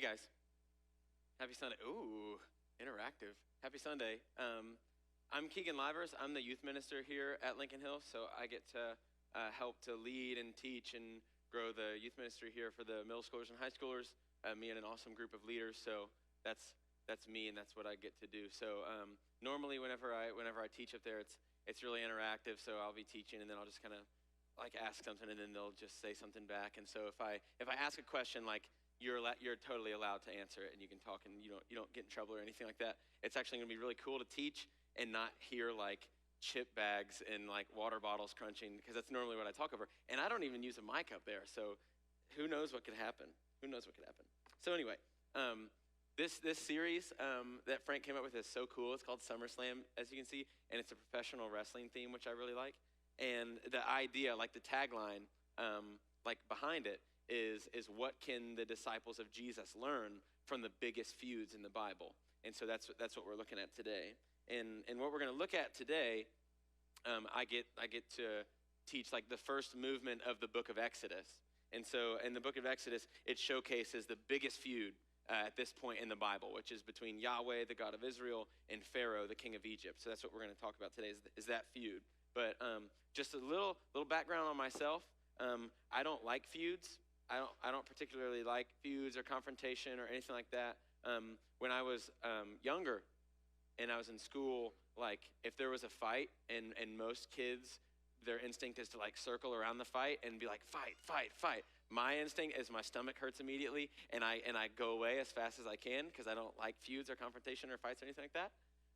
guys, happy Sunday. Ooh, interactive. Happy Sunday. I'm Keegan Livers. I'm the youth minister here at Lincoln Hill, so I get to help to lead and teach and grow the youth ministry here for the middle schoolers and high schoolers. Me and an awesome group of leaders. So that's me, and that's what I get to do. So normally, whenever I teach up there, it's really interactive. So I'll be teaching, and then I'll just kind of like ask something, and then they'll just say something back. And so if I ask a question, like you're totally allowed to answer it, and you can talk, and you don't get in trouble or anything like that. It's actually going to be really cool to teach and not hear like chip bags and like water bottles crunching, because that's normally what I talk over. And I don't even use a mic up there, so who knows what could happen? So anyway, this series that Frank came up with is so cool. It's called SummerSlam, as you can see, and it's a professional wrestling theme, which I really like. And the idea, like the tagline, like behind it, is what can the disciples of Jesus learn from the biggest feuds in the Bible? And so that's what we're looking at today. And what we're going to look at today, I get to teach like the first movement of the book of Exodus. And so in the book of Exodus, it showcases the biggest feud at this point in the Bible, which is between Yahweh, the God of Israel, and Pharaoh, the king of Egypt. So that's what we're going to talk about today, is that feud. But just a little background on myself. I don't like feuds. I don't particularly like feuds or confrontation or anything like that. When I was younger and I was in school, like if there was a fight and most kids, their instinct is to like circle around the fight and be like, fight. My instinct is my stomach hurts immediately and I go away as fast as I can because I don't like feuds or confrontation or fights or anything like that.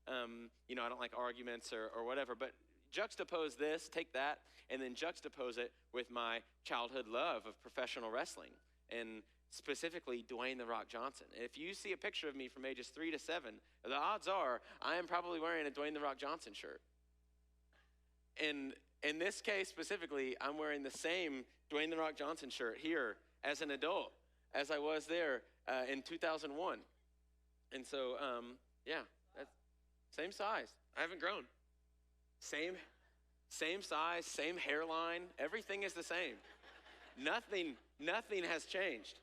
I don't like arguments or whatever, but juxtapose this, take that, and then juxtapose it with my childhood love of professional wrestling, and specifically Dwayne "The Rock" Johnson. If you see a picture of me from ages 3 to 7, the odds are I am probably wearing a Dwayne "The Rock" Johnson shirt. And in this case specifically, I'm wearing the same Dwayne "The Rock" Johnson shirt here as an adult as I was there in 2001. And so, that's same size. I haven't grown. Same size, same hairline, everything is the same. Nothing has changed.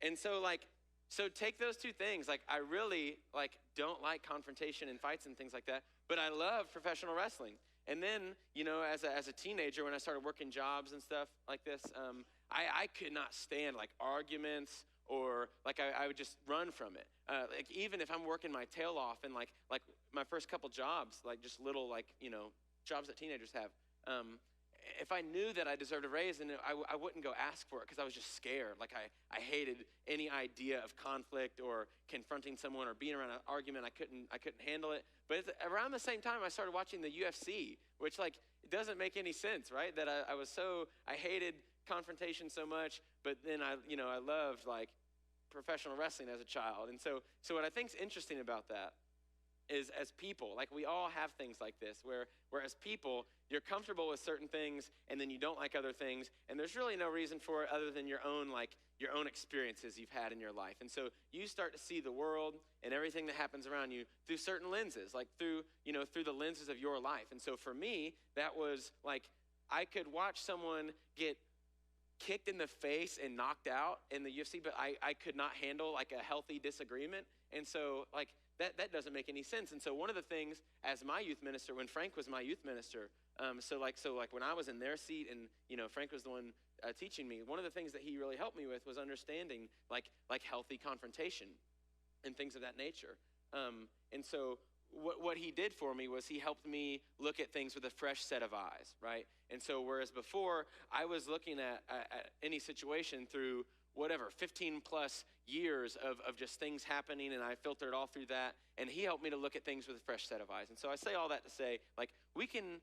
And so take those two things. Like I really don't like confrontation and fights and things like that, but I love professional wrestling. And then, as a teenager, when I started working jobs and stuff like this, I could not stand like arguments or I would just run from it. Even if I'm working my tail off and like my first couple jobs, like just little jobs that teenagers have, if I knew that I deserved a raise, then I wouldn't go ask for it because I was just scared. Like I hated any idea of conflict or confronting someone or being around an argument. I couldn't handle it. But around the same time, I started watching the UFC, which it doesn't make any sense, right? That I hated confrontation so much, but then I loved professional wrestling as a child. And so what I think is interesting about that is, as people, we all have things like this where as people, you're comfortable with certain things and then you don't like other things, and there's really no reason for it other than your own experiences you've had in your life. And so you start to see the world and everything that happens around you through certain lenses, through the lenses of your life. And so for me, that was I could watch someone get kicked in the face and knocked out in the UFC, but I could not handle a healthy disagreement. And so that doesn't make any sense. And so one of the things as my youth minister, when Frank was my youth minister, when I was in their seat and Frank was the one teaching me, one of the things that he really helped me with was understanding healthy confrontation and things of that nature. And so what he did for me was he helped me look at things with a fresh set of eyes, right? And so whereas before I was looking at any situation through 15 plus years of just things happening, and I filtered all through that, and he helped me to look at things with a fresh set of eyes. And so I say all that to say, we can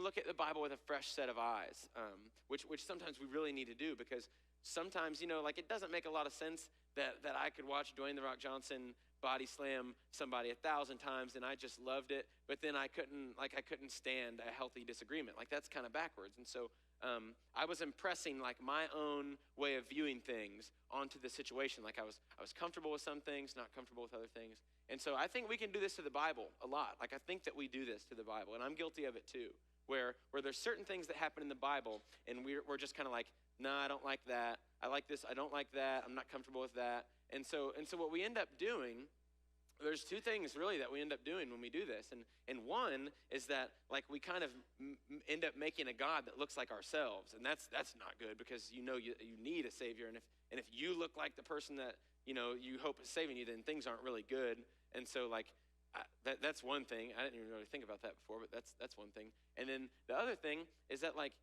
look at the Bible with a fresh set of eyes, which sometimes we really need to do, because sometimes, it doesn't make a lot of sense that I could watch Dwayne "The Rock" Johnson body slam somebody 1,000 times and I just loved it, but then I couldn't stand a healthy disagreement. That's kind of backwards. And so I was impressing my own way of viewing things onto the situation. I was comfortable with some things, not comfortable with other things. And so I think we can do this to the Bible a lot. I think that we do this to the Bible, and I'm guilty of it too, where there's certain things that happen in the Bible and we're just kind of nah, I don't like that. I like this, I don't like that, I'm not comfortable with that. And so what we end up doing, there's two things really that we end up doing when we do this. And one is that like we kind of end up making a God that looks like ourselves. And that's not good, because you need a savior. And if you look like the person that, you hope is saving you, then things aren't really good. And so like, that's one thing. I didn't even really think about that before, but that's one thing. And then the other thing is that like,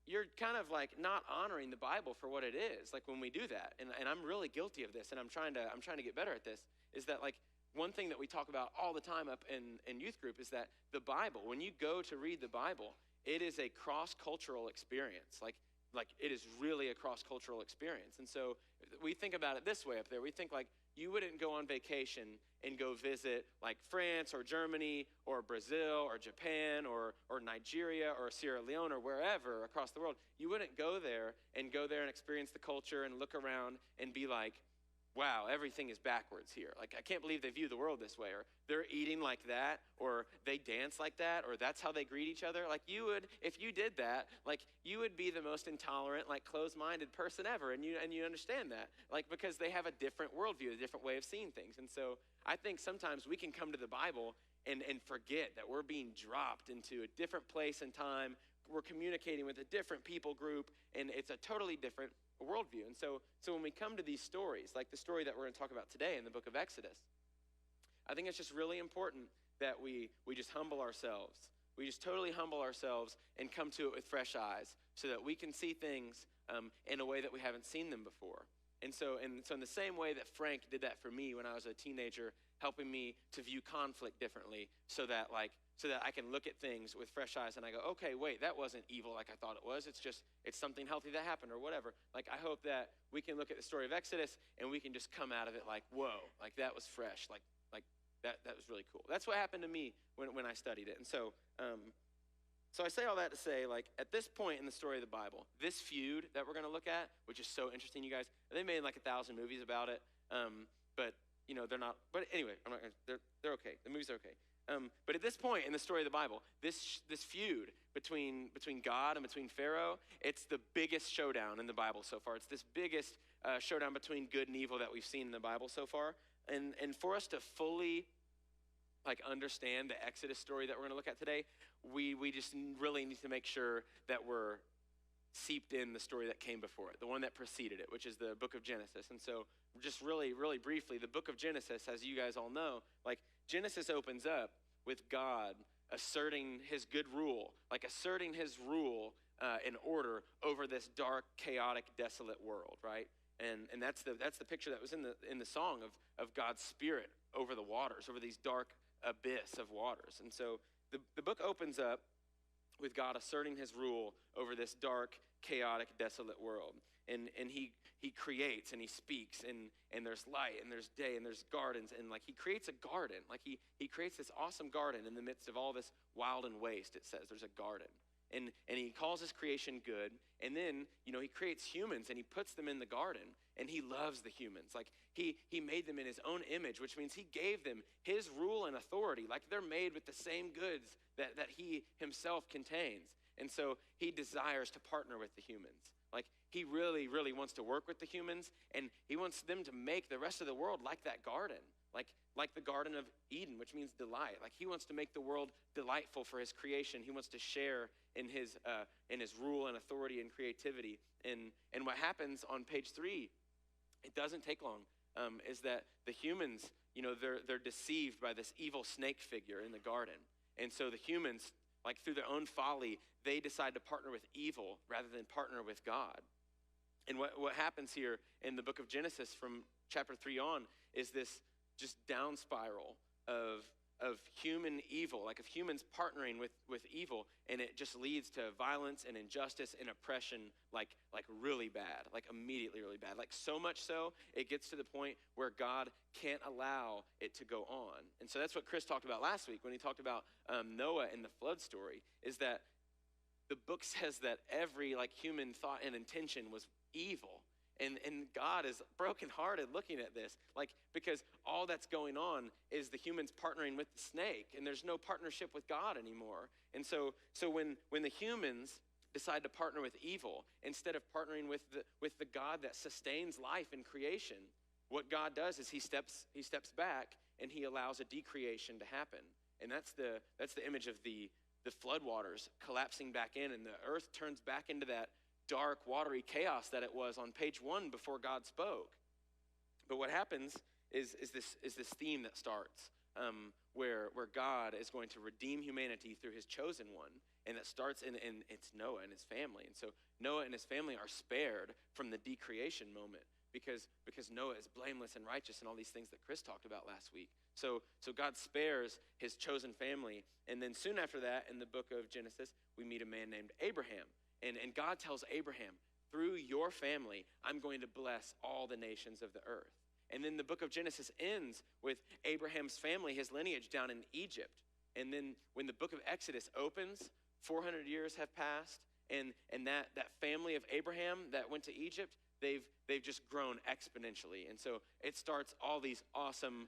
you're kind of like not honoring the Bible for what it is. Like when we do that, and I'm really guilty of this, and I'm trying to get better at this, is that like one thing that we talk about all the time up in youth group is that the Bible, when you go to read the Bible, it is a cross-cultural experience. Like it is really a cross-cultural experience. And so we think about it this way up there. We think like you wouldn't go on vacation and go visit like France or Germany or Brazil or Japan or Nigeria or Sierra Leone or wherever across the world. You wouldn't go there and experience the culture and look around and be like, wow, everything is backwards here. Like, I can't believe they view the world this way, or they're eating like that, or they dance like that, or that's how they greet each other. Like, you would, if you did that, like, you would be the most intolerant, like, closed-minded person ever, and you understand that, like, because they have a different worldview, a different way of seeing things. And so I think sometimes we can come to the Bible and forget that we're being dropped into a different place and time. We're communicating with a different people group, and it's a totally different worldview. And so when we come to these stories, like the story that we're going to talk about today in the book of Exodus, I think it's just really important that we just humble ourselves. We just totally humble ourselves and come to it with fresh eyes so that we can see things in a way that we haven't seen them before. And so in the same way that Frank did that for me when I was a teenager, helping me to view conflict differently so that I can look at things with fresh eyes and I go, okay, wait, that wasn't evil like I thought it was. It's something healthy that happened or whatever. Like, I hope that we can look at the story of Exodus and we can just come out of it like, whoa, like that was fresh. Like that was really cool. That's what happened to me when I studied it. And so I say all that to say, like, at this point in the story of the Bible, this feud that we're going to look at, which is so interesting, you guys, they made like 1,000 movies about it, but they're not. But anyway, they're okay. The movies are okay. But at this point in the story of the Bible, this feud between God and between Pharaoh, it's the biggest showdown in the Bible so far. It's this biggest showdown between good and evil that we've seen in the Bible so far. And for us to fully like understand the Exodus story that we're going to look at today, we just really need to make sure that we're seeped in the story that came before it, the one that preceded it, which is the book of Genesis. And so just really, really briefly, the book of Genesis, as you guys all know, like Genesis opens up with God asserting his good rule, like asserting his rule in order over this dark, chaotic, desolate world, right? And that's the picture that was in the song of God's Spirit over the waters, over these dark abyss of waters. And so the book opens up with God asserting his rule over this dark, chaotic, desolate world. And he creates and he speaks and there's light and there's day and there's gardens, and like he creates a garden. Like he creates this awesome garden in the midst of all this wild and waste. It says there's a garden. And he calls his creation good. And then, he creates humans and he puts them in the garden, and he loves the humans. Like he made them in his own image, which means he gave them his rule and authority. Like they're made with the same goods that he himself contains. And so he desires to partner with the humans. Like he really, really wants to work with the humans, and he wants them to make the rest of the world like that garden, like the Garden of Eden, which means delight. Like he wants to make the world delightful for his creation. He wants to share in his rule and authority and creativity. And what happens on page 3, it doesn't take long, is that the humans, they're deceived by this evil snake figure in the garden. And so the humans, like through their own folly, they decide to partner with evil rather than partner with God. And what happens here in the book of Genesis from chapter 3 on is this just down spiral of human evil, like of humans partnering with evil, and it just leads to violence and injustice and oppression, like really bad, like immediately really bad. Like so much so, it gets to the point where God can't allow it to go on. And so that's what Chris talked about last week when he talked about Noah and the flood story, is that the book says that every like human thought and intention was evil. And God is brokenhearted looking at this, like, because all that's going on is the humans partnering with the snake, and there's no partnership with God anymore. And so when the humans decide to partner with evil instead of partnering with the God that sustains life and creation, what God does is he steps back and he allows a decreation to happen. And that's the image of the floodwaters collapsing back in, and the earth turns back into that dark, watery chaos that it was on page 1 before God spoke. But what happens is this theme that starts where God is going to redeem humanity through his chosen one. And it starts in it's Noah and his family. And so Noah and his family are spared from the decreation moment because Noah is blameless and righteous and all these things that Chris talked about last week. So God spares his chosen family. And then soon after that, in the book of Genesis, we meet a man named Abraham. And God tells Abraham, through your family, I'm going to bless all the nations of the earth. And then the book of Genesis ends with Abraham's family, his lineage down in Egypt. And then when the book of Exodus opens, 400 years have passed, and that family of Abraham that went to Egypt, they've just grown exponentially. And so it starts all these awesome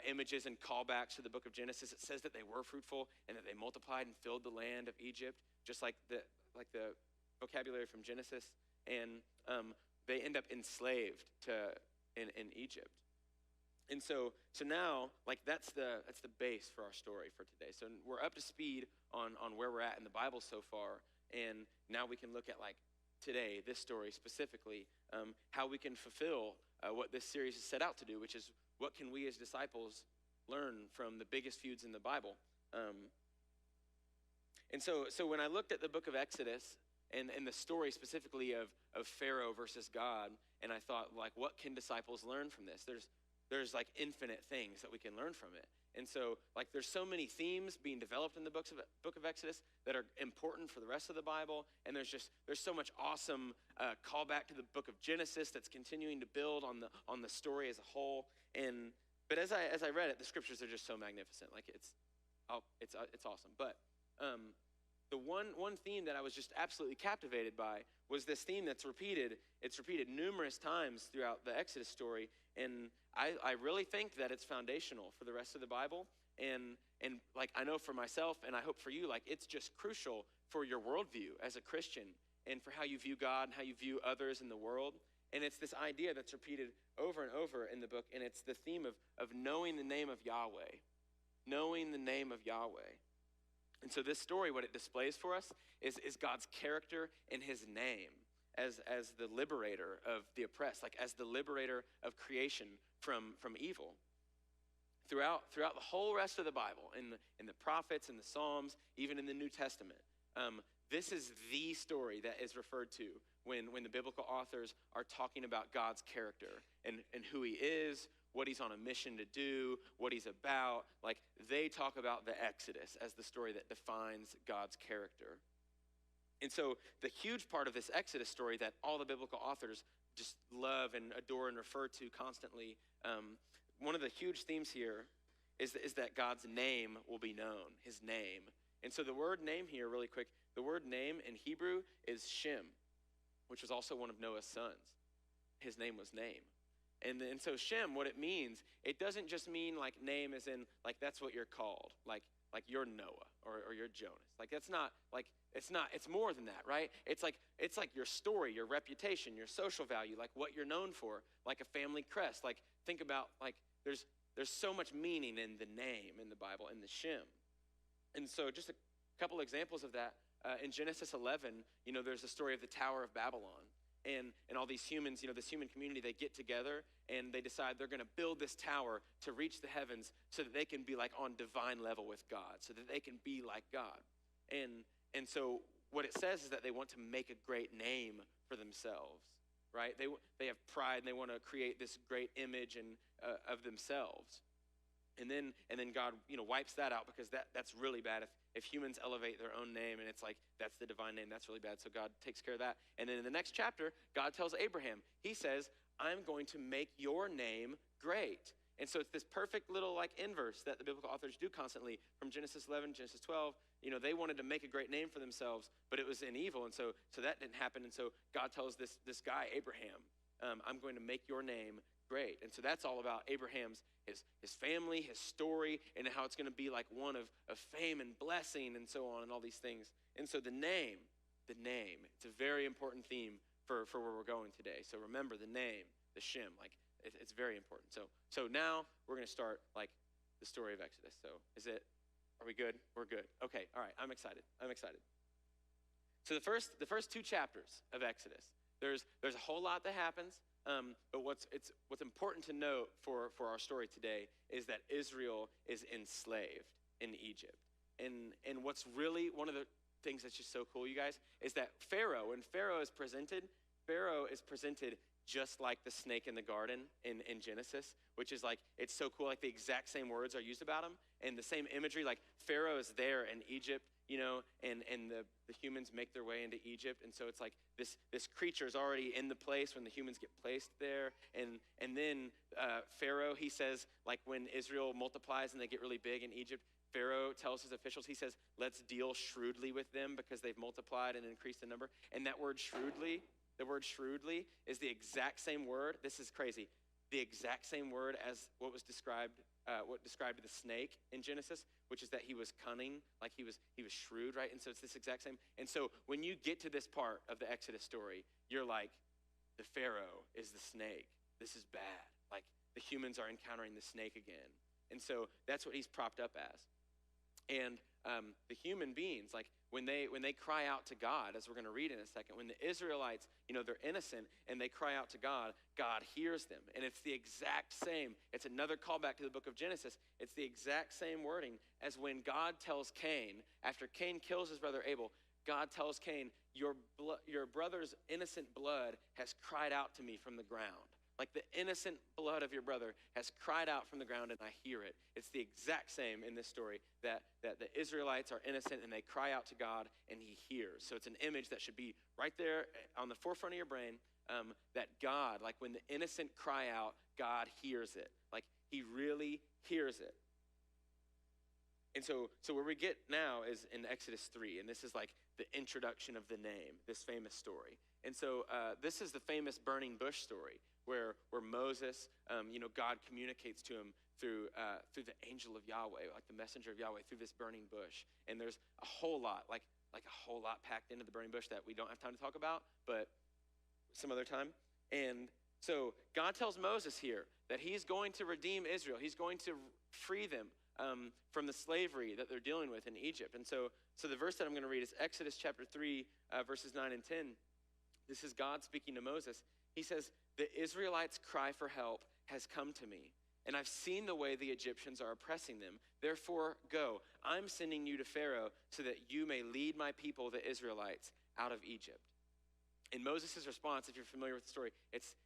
images and callbacks to the book of Genesis. It says that they were fruitful and that they multiplied and filled the land of Egypt, just like the vocabulary from Genesis. And they end up enslaved in Egypt. And so now, like, that's the base for our story for today. So we're up to speed on where we're at in the Bible so far, and now we can look at, like, today, this story specifically, how we can fulfill what this series is set out to do, which is what can we as disciples learn from the biggest feuds in the Bible. And so when I looked at the book of Exodus and the story specifically of Pharaoh versus God, and I thought, like, what can disciples learn from this? There's like infinite things that we can learn from it. And so, like, there's so many themes being developed in the book of Exodus that are important for the rest of the Bible. And there's so much awesome callback to the book of Genesis that's continuing to build on the story as a whole. But as I read it, the scriptures are just so magnificent. Like, it's awesome. But the one theme that I was just absolutely captivated by was this theme that's repeated. It's repeated numerous times throughout the Exodus story, and I really think that it's foundational for the rest of the Bible. And like, I know for myself, and I hope for you, like, it's just crucial for your worldview as a Christian and for how you view God and how you view others in the world. And it's this idea that's repeated over and over in the book, and it's the theme of knowing the name of Yahweh. Knowing the name of Yahweh. And so this story, what it displays for us is God's character and his name as the liberator of the oppressed, like as the liberator of creation from evil. Throughout the whole rest of the Bible, in the prophets, in the Psalms, even in the New Testament, this is the story that is referred to when the biblical authors are talking about God's character and who he is, what he's on a mission to do, what he's about. Like, they talk about the Exodus as the story that defines God's character. And so the huge part of this Exodus story that all the biblical authors just love and adore and refer to constantly, one of the huge themes here is that God's name will be known, his name. And so the word name here, really quick, the word name in Hebrew is Shem, which was also one of Noah's sons. His name was Name. And so Shem, what it means, it doesn't just mean like name as in like that's what you're called, like you're Noah or you're Jonas. Like that's not like it's more than that, right? It's like your story, your reputation, your social value, like what you're known for, like a family crest. Like think about like there's so much meaning in the name in the Bible, in the Shem. And so just a couple examples of that. In Genesis 11, there's the story of the Tower of Babylon. And all these humans, this human community, they get together and they decide they're going to build this tower to reach the heavens so that they can be like on divine level with God, so that they can be like God. And so what it says is that they want to make a great name for themselves, right? They have pride and they want to create this great image of themselves. And then God, wipes that out because that's really bad. If humans elevate their own name and it's like, that's the divine name, that's really bad. So God takes care of that. And then in the next chapter, God tells Abraham, he says, I'm going to make your name great. And so it's this perfect little like inverse that the biblical authors do constantly from Genesis 11, Genesis 12. They wanted to make a great name for themselves, but it was in evil. And so that didn't happen. And so God tells this guy, Abraham, I'm going to make your name great. And so that's all about Abraham's his family, his story, and how it's going to be like one of fame and blessing and so on and all these things. And so the name, the name. It's a very important theme for where we're going today. So remember the name, the Shem, like it's very important. So now we're going to start like the story of Exodus. So are we good? We're good. Okay, all right, I'm excited. So the first 2 chapters of Exodus, there's a whole lot that happens, but what's important to note for our story today is that Israel is enslaved in Egypt. And what's really one of the things that's just so cool, you guys, is that when Pharaoh is presented just like the snake in the garden in Genesis, which is like, it's so cool, like the exact same words are used about him, and the same imagery, like Pharaoh is there in Egypt, and the humans make their way into Egypt, and so it's like this creature is already in the place when the humans get placed there, and then Pharaoh, he says, like when Israel multiplies and they get really big in Egypt, Pharaoh tells his officials, he says, let's deal shrewdly with them because they've multiplied and increased in number. And that word shrewdly, the word shrewdly is the exact same word. This is crazy. The exact same word as what described the snake in Genesis, which is that he was cunning, like he was shrewd, right? And so it's this exact same. And so when you get to this part of the Exodus story, you're like, the Pharaoh is the snake. This is bad. Like the humans are encountering the snake again. And so that's what he's propped up as. And the human beings, like when they cry out to God, as we're going to read in a second, when the Israelites, they're innocent and they cry out to God, God hears them. And it's the exact same. It's another callback to the book of Genesis. It's the exact same wording as when God tells Cain, after Cain kills his brother Abel, God tells Cain, your brother's innocent blood has cried out to me from the ground. Like the innocent blood of your brother has cried out from the ground and I hear it. It's the exact same in this story that the Israelites are innocent and they cry out to God and he hears. So it's an image that should be right there on the forefront of your brain, that God, like when the innocent cry out, God hears it. Like he really hears it. And so where we get now is in Exodus 3, and this is like the introduction of the name, this famous story. And so this is the famous burning bush story where Moses, God communicates to him through the angel of Yahweh, like the messenger of Yahweh, through this burning bush. And there's a whole lot, like a whole lot packed into the burning bush that we don't have time to talk about, but some other time. And so God tells Moses here that he's going to redeem Israel. He's going to free them from the slavery that they're dealing with in Egypt. And so the verse that I'm going to read is Exodus chapter 3, verses 9 and 10. This is God speaking to Moses. He says, the Israelites' cry for help has come to me, and I've seen the way the Egyptians are oppressing them. Therefore, go. I'm sending you to Pharaoh so that you may lead my people, the Israelites, out of Egypt. And Moses' response, if you're familiar with the story, it's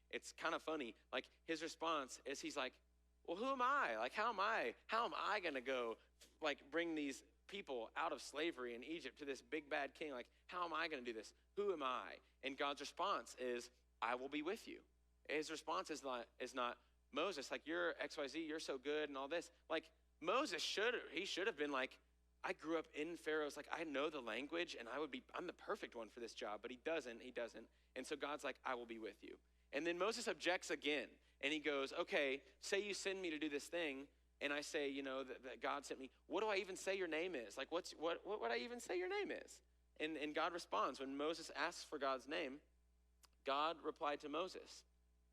kind of funny. Like his response is he's like, well, who am I? Like, how am I going to go, like, bring these people out of slavery in Egypt to this big bad king? Like, how am I going to do this? Who am I? And God's response is, I will be with you. His response is not Moses, like, you're XYZ, you're so good and all this. Like, Moses should have been like, I grew up in Pharaoh's, like, I know the language and I'm the perfect one for this job, but he doesn't. And so God's like, I will be with you. And then Moses objects again, and he goes, okay, say you send me to do this thing, and I say, that God sent me. What do I even say your name is? Like, what would I even say your name is? And God responds. When Moses asks for God's name, God replied to Moses,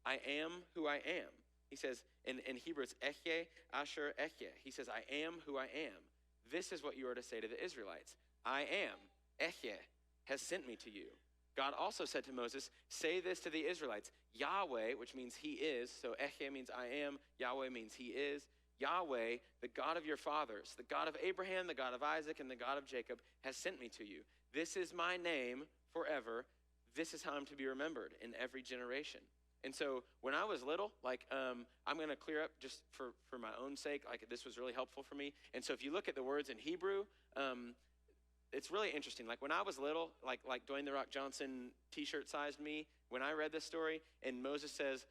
I am who I am. He says, in Hebrew, it's Ehyeh Asher Ehyeh. He says, I am who I am. This is what you are to say to the Israelites. I am, Ehyeh, has sent me to you. God also said to Moses, say this to the Israelites. Yahweh, which means he is, so Ehyeh means I am, Yahweh means he is. Yahweh, the God of your fathers, the God of Abraham, the God of Isaac, and the God of Jacob, has sent me to you. This is my name forever. This is how I'm to be remembered in every generation. And so when I was little, like, I'm going to clear up just for my own sake, like this was really helpful for me. And so if you look at the words in Hebrew, it's really interesting. Like when I was little, like Dwayne The Rock Johnson t-shirt sized me, when I read this story and Moses says,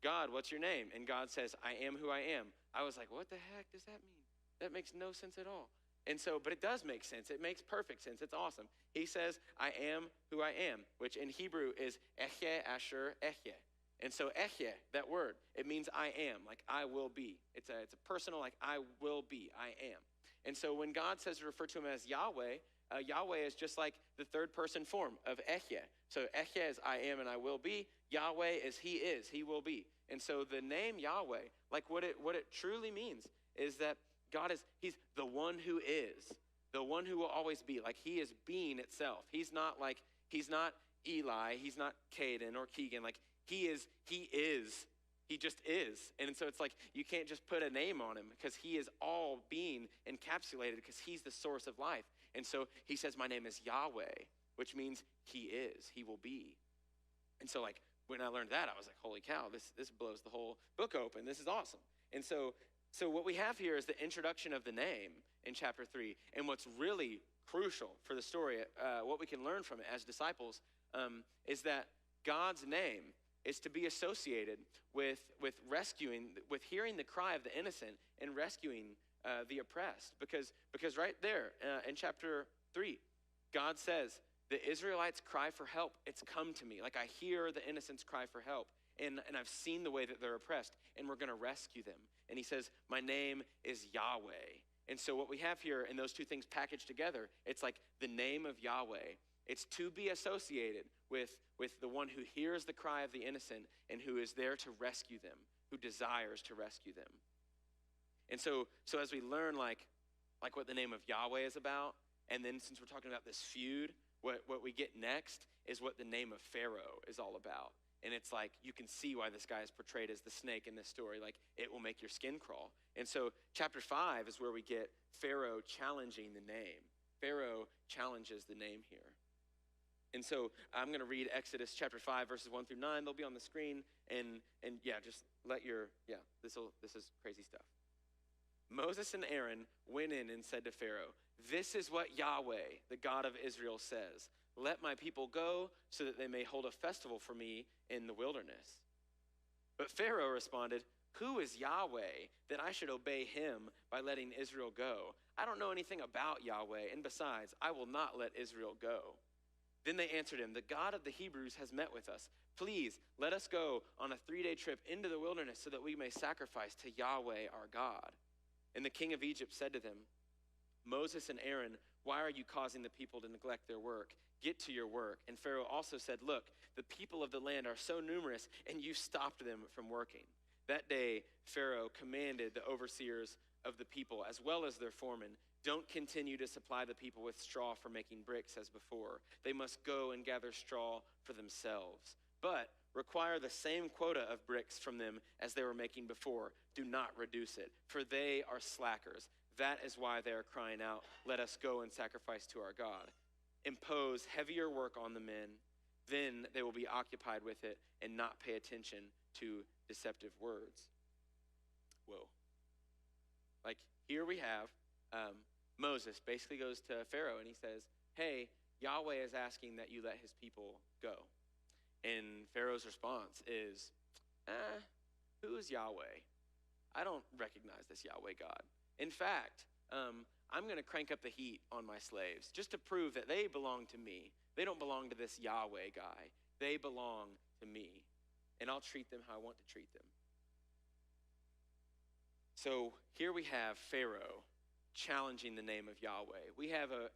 God, what's your name? And God says, I am who I am. I was like, what the heck does that mean? That makes no sense at all. And so, but it does make sense. It makes perfect sense. It's awesome. He says, I am who I am, which in Hebrew is Ehyeh Asher Ehyeh. And so Ehyeh, that word, it means I am, like I will be. It's a personal, like I will be, I am. And so when God says to refer to him as Yahweh, Yahweh is just like the third person form of Ehyeh. So Ehyeh is I am and I will be. Yahweh is, he will be. And so the name Yahweh, like what it truly means is that God is, he's the one who is, the one who will always be. Like he is being itself. He's not Eli, he's not Caden or Keegan. Like he just is. And so it's like you can't just put a name on him because he is all being encapsulated because he's the source of life. And so he says, my name is Yahweh, which means he is, he will be. And so like when I learned that, I was like, holy cow, this blows the whole book open. This is awesome. And so what we have here is the introduction of the name in chapter 3. And what's really crucial for the story, what we can learn from it as disciples, is that God's name is to be associated with rescuing, with hearing the cry of the innocent and rescuing the oppressed. Because right there in chapter 3, God says, the Israelites cry for help. It's come to me. Like I hear the innocents cry for help. And I've seen the way that they're oppressed, and we're going to rescue them. And he says, my name is Yahweh. And so what we have here in those two things packaged together, it's like the name of Yahweh. It's to be associated with the one who hears the cry of the innocent and who is there to rescue them, who desires to rescue them. And so as we learn like what the name of Yahweh is about, and then since we're talking about this feud, what we get next is what the name of Pharaoh is all about. And it's like, you can see why this guy is portrayed as the snake in this story. Like, it will make your skin crawl. And so chapter 5 is where we get Pharaoh challenging the name. Pharaoh challenges the name here. And so I'm going to read Exodus chapter 5, verses 1 through 9. They'll be on the screen. And yeah, just this is crazy stuff. Moses and Aaron went in and said to Pharaoh, this is what Yahweh, the God of Israel, says. Let my people go so that they may hold a festival for me in the wilderness. But Pharaoh responded, who is Yahweh that I should obey him by letting Israel go? I don't know anything about Yahweh, and besides, I will not let Israel go. Then they answered him, the God of the Hebrews has met with us. Please let us go on a 3-day trip into the wilderness so that we may sacrifice to Yahweh our God. And the king of Egypt said to them, Moses and Aaron, why are you causing the people to neglect their work? Get to your work. And Pharaoh also said, look, the people of the land are so numerous, and you stopped them from working. That day, Pharaoh commanded the overseers of the people, as well as their foremen, don't continue to supply the people with straw for making bricks as before. They must go and gather straw for themselves. But require the same quota of bricks from them as they were making before. Do not reduce it, for they are slackers. That is why they are crying out, let us go and sacrifice to our God. Impose heavier work on the men, then they will be occupied with it and not pay attention to deceptive words. Whoa. Like here we have Moses basically goes to Pharaoh and he says, hey, Yahweh is asking that you let his people go. And Pharaoh's response is, who is Yahweh? I don't recognize this Yahweh God. In fact, I'm going to crank up the heat on my slaves just to prove that they belong to me. They don't belong to this Yahweh guy. They belong to me. And I'll treat them how I want to treat them. So here we have Pharaoh challenging the name of Yahweh. We have a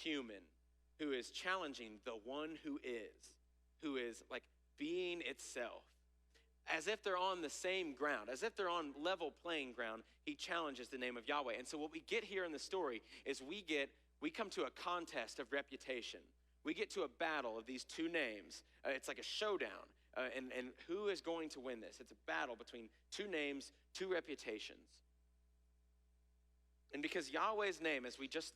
human who is challenging the one who is like being itself. As if they're on the same ground, as if they're on level playing ground, he challenges the name of Yahweh. And so what we get here in the story is we come to a contest of reputation. We get to a battle of these two names. It's like a showdown. And who is going to win this? It's a battle between two names, two reputations. And because Yahweh's name, as we just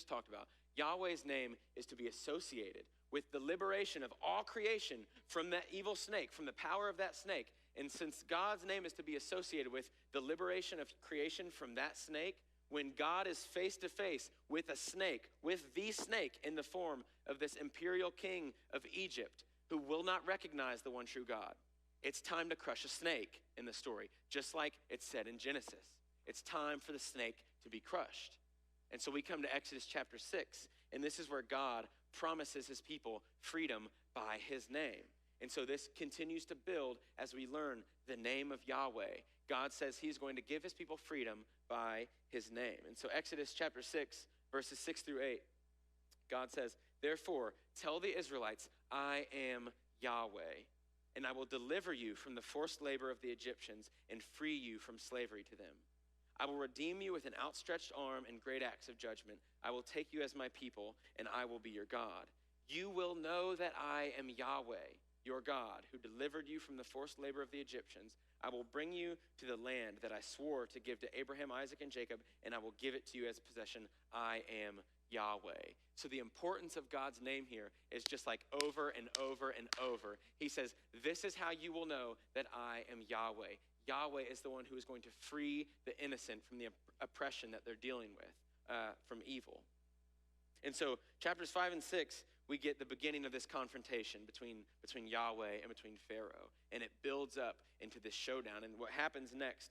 talked about, Yahweh's name is to be associated with the liberation of all creation from that evil snake, from the power of that snake. And since God's name is to be associated with the liberation of creation from that snake, when God is face to face with a snake, with the snake in the form of this imperial king of Egypt who will not recognize the one true God, it's time to crush a snake in the story, just like it's said in Genesis. It's time for the snake to be crushed. And so we come to Exodus chapter 6, and this is where God promises his people freedom by his name. And so this continues to build as we learn the name of Yahweh. God says he's going to give his people freedom by his name. And so Exodus chapter 6, verses 6 through 8. God says, therefore, tell the Israelites, I am Yahweh, and I will deliver you from the forced labor of the Egyptians and free you from slavery to them. I will redeem you with an outstretched arm and great acts of judgment. I will take you as my people, and I will be your God. You will know that I am Yahweh, your God, who delivered you from the forced labor of the Egyptians. I will bring you to the land that I swore to give to Abraham, Isaac, and Jacob, and I will give it to you as a possession. I am Yahweh. So the importance of God's name here is just like over and over and over. He says, this is how you will know that I am Yahweh. Yahweh is the one who is going to free the innocent from the oppression that they're dealing with, from evil. And so chapters 5 and 6, we get the beginning of this confrontation between Yahweh and between Pharaoh. And it builds up into this showdown. And what happens next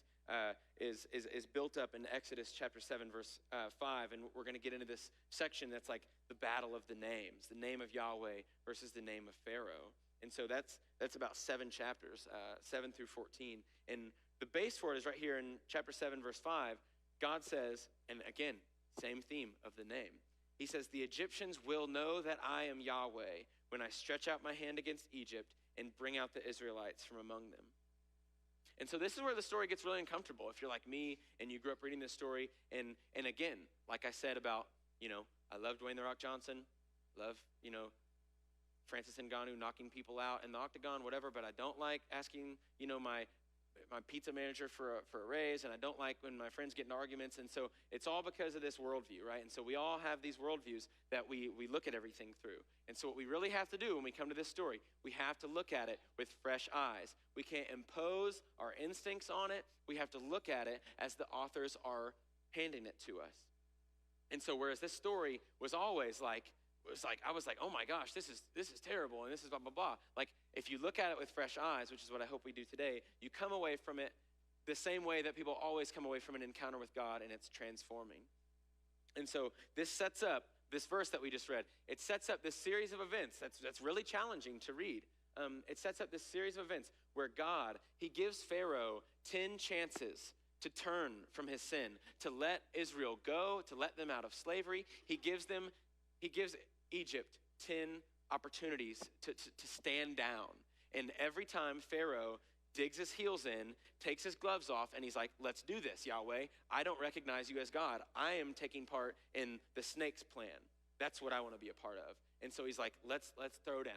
is built up in Exodus chapter 7, verse 5. And we're going to get into this section that's like the battle of the names, the name of Yahweh versus the name of Pharaoh. And so that's about 7 chapters, 7 through 14. And the base for it is right here in chapter 7, verse 5. God says, and again, same theme of the name. He says, the Egyptians will know that I am Yahweh when I stretch out my hand against Egypt and bring out the Israelites from among them. And so this is where the story gets really uncomfortable. If you're like me and you grew up reading this story, and again, like I said about, I love Dwayne The Rock Johnson, love, Francis Ngannou knocking people out in the octagon, whatever, but I don't like asking, my pizza manager for a raise, and I don't like when my friends get in arguments, and so it's all because of this worldview, right? And so we all have these worldviews that we look at everything through. And so what we really have to do when we come to this story, we have to look at it with fresh eyes. We can't impose our instincts on it. We have to look at it as the authors are handing it to us. And so whereas this story was always I was like, oh my gosh, this is terrible, and this is blah, blah, blah. Like, if you look at it with fresh eyes, which is what I hope we do today, you come away from it the same way that people always come away from an encounter with God, and it's transforming. And so this sets up, this verse that we just read, it sets up this series of events that's really challenging to read. It sets up this series of events where God, he gives Pharaoh 10 chances to turn from his sin, to let Israel go, to let them out of slavery. He gives Egypt 10 opportunities to stand down. And every time Pharaoh digs his heels in, takes his gloves off, and he's like, let's do this, Yahweh. I don't recognize you as God. I am taking part in the snake's plan. That's what I want to be a part of. And so he's like, let's throw down.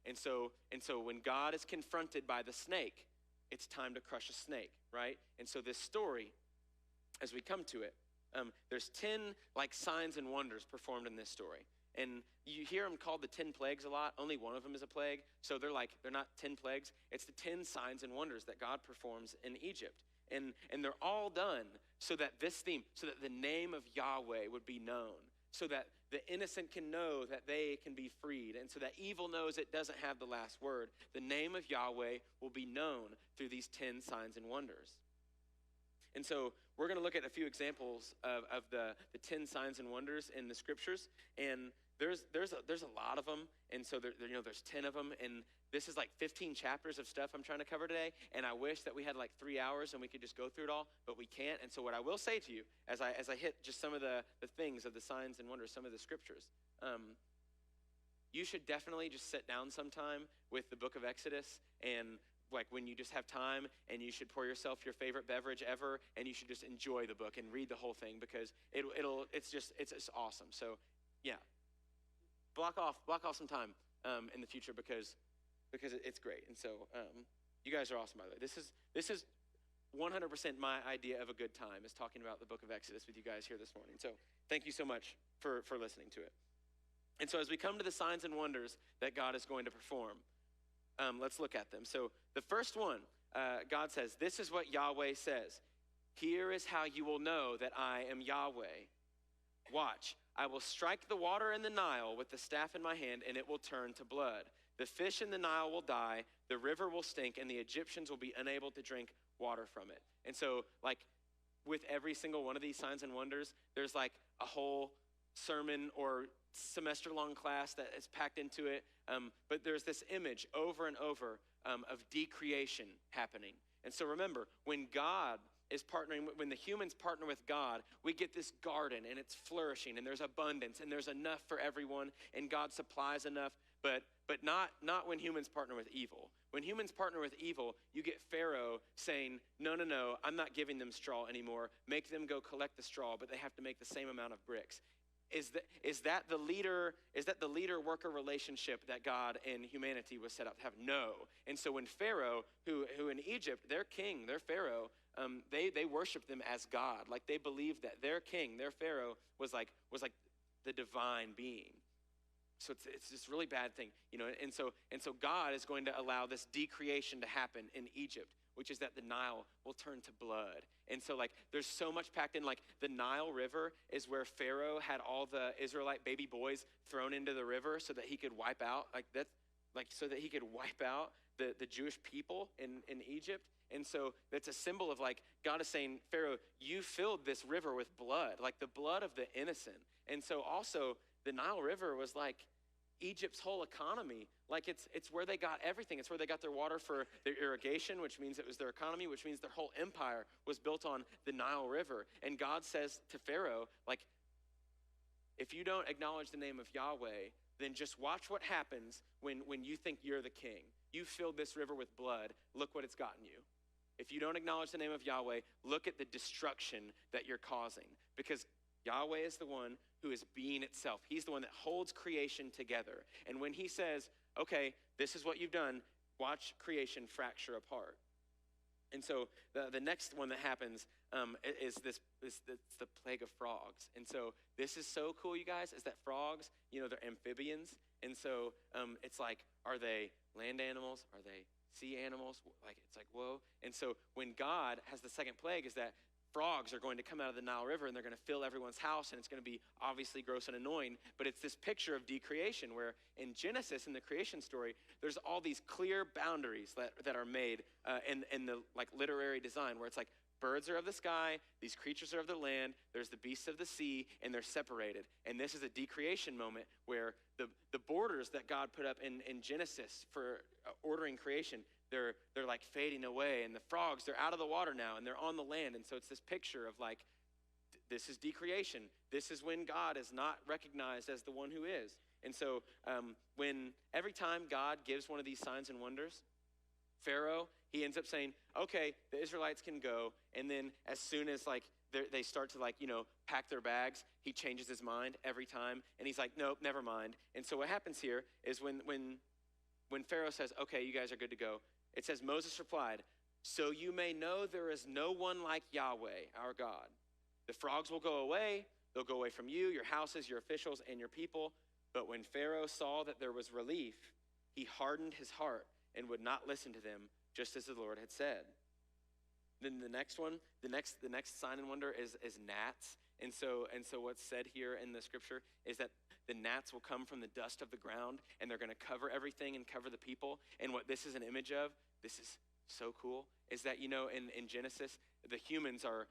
And so when God is confronted by the snake, it's time to crush a snake, right? And so this story, as we come to it, there's 10 signs and wonders performed in this story. And you hear them called the 10 plagues a lot. Only one of them is a plague. So they're not 10 plagues. It's the 10 signs and wonders that God performs in Egypt. And they're all done so that the name of Yahweh would be known, so that the innocent can know that they can be freed, and so that evil knows it doesn't have the last word. The name of Yahweh will be known through these 10 signs and wonders. And so we're going to look at a few examples of the 10 signs and wonders in the scriptures. And there's a lot of them. And so there's 10 of them. And this is 15 chapters of stuff I'm trying to cover today. And I wish that we had 3 hours and we could just go through it all, but we can't. And so what I will say to you as I hit just some of the things of the signs and wonders, some of the scriptures, you should definitely just sit down sometime with the book of Exodus, and when you just have time, and you should pour yourself your favorite beverage ever, and you should just enjoy the book and read the whole thing, because it's just awesome. So yeah, block off some time in the future because it's great. And so you guys are awesome, by the way. This is 100% my idea of a good time, is talking about the book of Exodus with you guys here this morning. So thank you so much for listening to it. And so as we come to the signs and wonders that God is going to perform, let's look at them. So the first one, God says, this is what Yahweh says. Here is how you will know that I am Yahweh. Watch, I will strike the water in the Nile with the staff in my hand, and it will turn to blood. The fish in the Nile will die, the river will stink, and the Egyptians will be unable to drink water from it. And so, with every single one of these signs and wonders, there's a whole sermon or semester-long class that is packed into it. But there's this image over and over of decreation happening. And so remember, when God is partnering, when the humans partner with God, we get this garden and it's flourishing and there's abundance and there's enough for everyone and God supplies enough, but not when humans partner with evil. When humans partner with evil, you get Pharaoh saying, no, I'm not giving them straw anymore. Make them go collect the straw, but they have to make the same amount of bricks. Is that the leader-worker relationship that God and humanity was set up to have? No. And so when Pharaoh, who in Egypt, their king, their Pharaoh, they worshiped them as God. Like they believed that their king, their Pharaoh, was like the divine being. So it's this really bad thing, and so God is going to allow this decreation to happen in Egypt, which is that the Nile will turn to blood. And so there's so much packed in. The Nile River is where Pharaoh had all the Israelite baby boys thrown into the river so that he could wipe out the Jewish people in Egypt. And so that's a symbol of God is saying, Pharaoh, you filled this river with blood, like the blood of the innocent. And so also the Nile River was Egypt's whole economy. It's where they got everything. It's where they got their water for their irrigation, which means it was their economy, which means their whole empire was built on the Nile River. And God says to Pharaoh, if you don't acknowledge the name of Yahweh, then just watch what happens when you think you're the king. You filled this river with blood. Look what it's gotten you. If you don't acknowledge the name of Yahweh, look at the destruction that you're causing. Because Yahweh is the one who is being itself. He's the one that holds creation together. And when he says, okay, this is what you've done, watch creation fracture apart. And so the next one that happens is the plague of frogs. And so this is so cool, you guys, is that frogs, they're amphibians. And so it's are they land animals? Are they sea animals? Whoa. And so when God has the second plague, is that frogs are going to come out of the Nile River and they're going to fill everyone's house, and it's going to be obviously gross and annoying, but it's this picture of decreation where in Genesis, in the creation story, there's all these clear boundaries that are made in the literary design where it's birds are of the sky, these creatures are of the land, there's the beasts of the sea, and they're separated. And this is a decreation moment where the borders that God put up in Genesis for ordering creation, they're fading away, and the frogs, they're out of the water now and they're on the land. And so it's this picture of this is decreation. This is when God is not recognized as the one who is. And so when every time God gives one of these signs and wonders, Pharaoh, he ends up saying, okay, the Israelites can go. And then as soon as they start to pack their bags, he changes his mind every time. And he's like, nope, never mind. And so what happens here is when Pharaoh says, okay, you guys are good to go, it says, Moses replied, so you may know there is no one like Yahweh, our God. The frogs will go away. They'll go away from you, your houses, your officials, and your people. But when Pharaoh saw that there was relief, he hardened his heart and would not listen to them, just as the Lord had said. Then the next one, the next sign and wonder is gnats. And so what's said here in the scripture is that the gnats will come from the dust of the ground, and they're going to cover everything and cover the people. And what this is an image of, this is so cool, is that, in Genesis, the humans are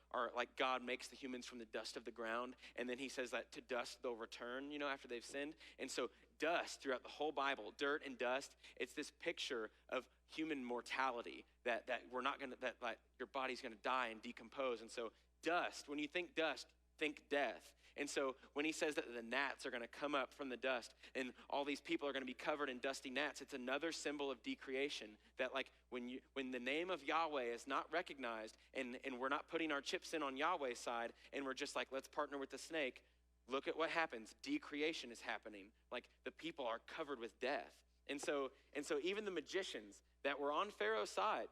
God makes the humans from the dust of the ground, and then he says that to dust they'll return, after they've sinned. And so dust throughout the whole Bible, dirt and dust, it's this picture of human mortality, that we're not going to, that your body's going to die and decompose. And so dust, when you think dust, think death. And so when he says that the gnats are going to come up from the dust and all these people are going to be covered in dusty gnats, it's another symbol of decreation, that when the name of Yahweh is not recognized and we're not putting our chips in on Yahweh's side and we're just let's partner with the snake, look at what happens. Decreation is happening. The people are covered with death. And so even the magicians that were on Pharaoh's side,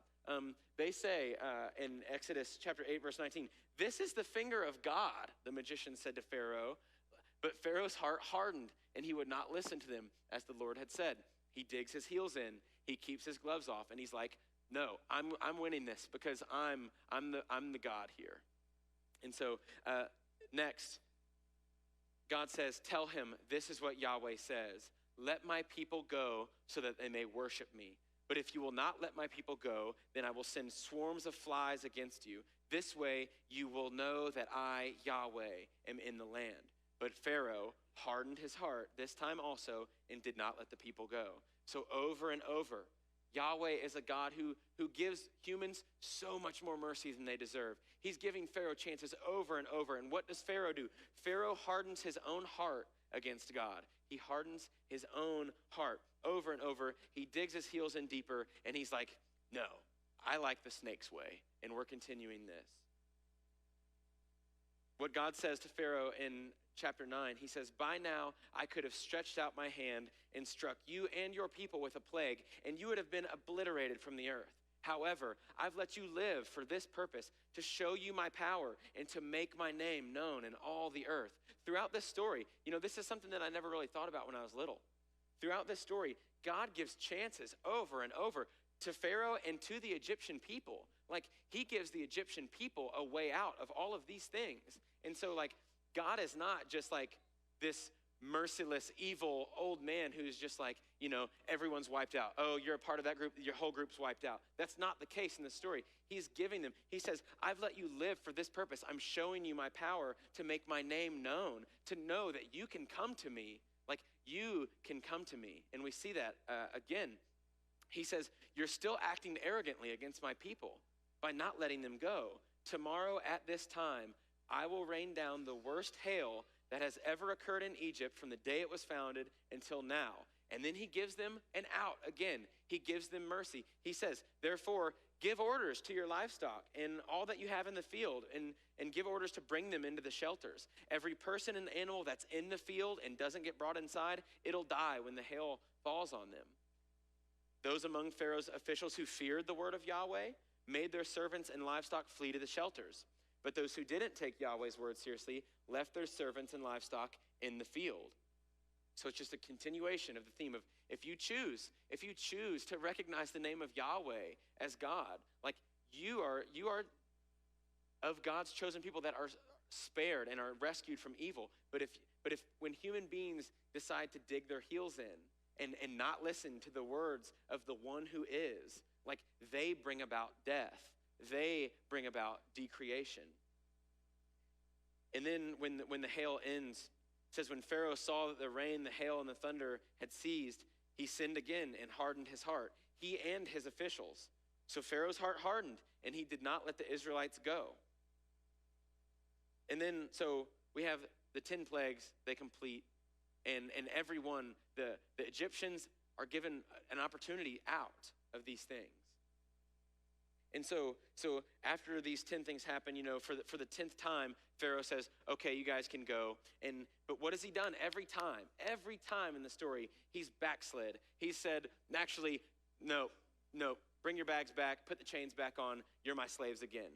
they say in Exodus chapter 8, verse 19, this is the finger of God, the magician said to Pharaoh. But Pharaoh's heart hardened, and he would not listen to them, as the Lord had said. He digs his heels in, he keeps his gloves off, and he's like, no, I'm winning this because I'm the God here. And so next, God says, tell him, this is what Yahweh says. Let my people go so that they may worship me. But if you will not let my people go, then I will send swarms of flies against you. This way you will know that I, Yahweh, am in the land. But Pharaoh hardened his heart this time also and did not let the people go. So over and over, Yahweh is a God who gives humans so much more mercy than they deserve. He's giving Pharaoh chances over and over. And what does Pharaoh do? Pharaoh hardens his own heart against God. He hardens his own heart over and over. He digs his heels in deeper, and he's like, no, I like the snake's way, and we're continuing this. What God says to Pharaoh in chapter 9, he says, by now I could have stretched out my hand and struck you and your people with a plague, and you would have been obliterated from the earth. However, I've let you live for this purpose, to show you my power and to make my name known in all the earth. Throughout this story, this is something that I never really thought about when I was little. Throughout this story, God gives chances over and over to Pharaoh and to the Egyptian people. Like, he gives the Egyptian people a way out of all of these things. And so, God is not just this merciless, evil old man who's just everyone's wiped out. Oh, you're a part of that group, your whole group's wiped out. That's not the case in the story. He's giving them, he says, I've let you live for this purpose. I'm showing you my power to make my name known, to know that you can come to me. You can come to me. And we see that again. He says, you're still acting arrogantly against my people by not letting them go. Tomorrow at this time, I will rain down the worst hail that has ever occurred in Egypt from the day it was founded until now. And then he gives them an out again. He gives them mercy. He says, therefore, give orders to your livestock and all that you have in the field, and give orders to bring them into the shelters. Every person and animal that's in the field and doesn't get brought inside, it'll die when the hail falls on them. Those among Pharaoh's officials who feared the word of Yahweh made their servants and livestock flee to the shelters. But those who didn't take Yahweh's word seriously left their servants and livestock in the field. So it's just a continuation of the theme of if you choose to recognize the name of Yahweh as God, you are of God's chosen people that are spared and are rescued from evil. But if when human beings decide to dig their heels in and not listen to the words of the one who is, they bring about death. They bring about decreation. And then when the hail ends, it says, when Pharaoh saw that the rain, the hail, and the thunder had ceased, he sinned again and hardened his heart, he and his officials. So Pharaoh's heart hardened, and he did not let the Israelites go. And then, so we have the 10 plagues, they complete, and everyone, the Egyptians are given an opportunity out of these things. And so after these 10 things happen, for the 10th time, Pharaoh says, okay, you guys can go. But what has he done every time in the story? He's backslid. He said, actually, no, bring your bags back, put the chains back on, you're my slaves again.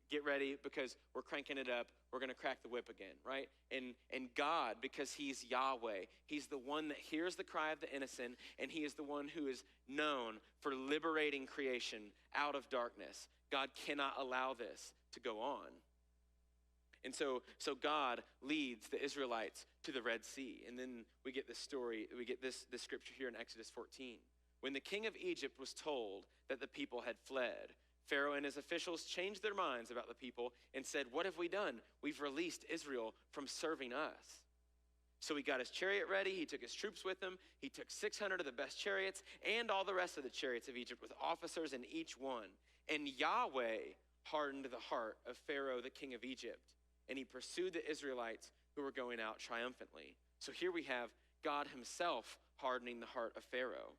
Get ready because we're cranking it up. We're going to crack the whip again, right? And God, because he's Yahweh, he's the one that hears the cry of the innocent, and he is the one who is known for liberating creation out of darkness. God cannot allow this to go on. And so God leads the Israelites to the Red Sea. And then we get this story, we get this scripture here in Exodus 14. When the king of Egypt was told that the people had fled, Pharaoh and his officials changed their minds about the people and said, what have we done? We've released Israel from serving us. So he got his chariot ready. He took his troops with him. He took 600 of the best chariots and all the rest of the chariots of Egypt with officers in each one. And Yahweh hardened the heart of Pharaoh, the king of Egypt, and he pursued the Israelites who were going out triumphantly. So here we have God himself hardening the heart of Pharaoh.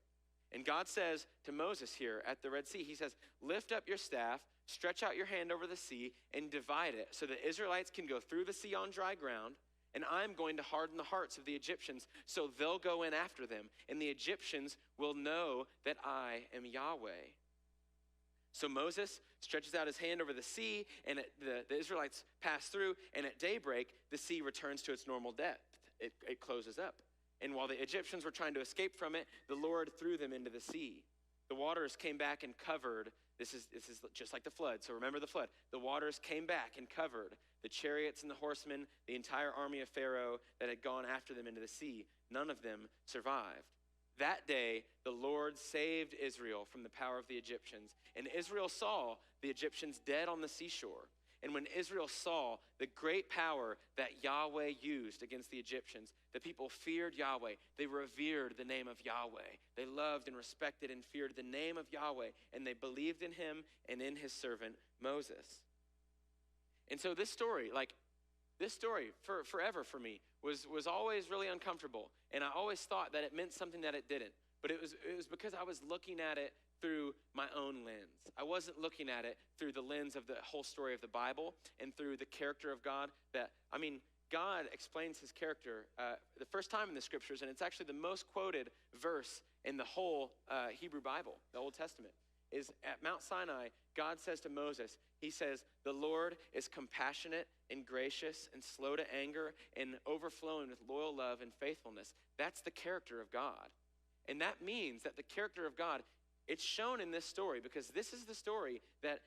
And God says to Moses here at the Red Sea, he says, lift up your staff, stretch out your hand over the sea, and divide it so the Israelites can go through the sea on dry ground, and I'm going to harden the hearts of the Egyptians so they'll go in after them, and the Egyptians will know that I am Yahweh. So Moses stretches out his hand over the sea, and the Israelites pass through, and at daybreak, the sea returns to its normal depth. It closes up. And while the Egyptians were trying to escape from it, the Lord threw them into the sea. The waters came back and covered. This is just like the flood. So remember the flood. The waters came back and covered the chariots and the horsemen, the entire army of Pharaoh that had gone after them into the sea. None of them survived. That day, the Lord saved Israel from the power of the Egyptians. And Israel saw the Egyptians dead on the seashore. And when Israel saw the great power that Yahweh used against the Egyptians, the people feared Yahweh. They revered the name of Yahweh. They loved and respected and feared the name of Yahweh, and they believed in him and in his servant Moses. And so this story for forever for me was always really uncomfortable. And I always thought that it meant something that it didn't. But it was because I was looking at it through my own lens. I wasn't looking at it through the lens of the whole story of the Bible and through the character of God. God explains his character the first time in the scriptures, and it's actually the most quoted verse in the whole Hebrew Bible, the Old Testament, is at Mount Sinai. God says to Moses, he says, "The Lord is compassionate and gracious and slow to anger and overflowing with loyal love and faithfulness." That's the character of God. And that means that the character of God, it's shown in this story, because this is the story that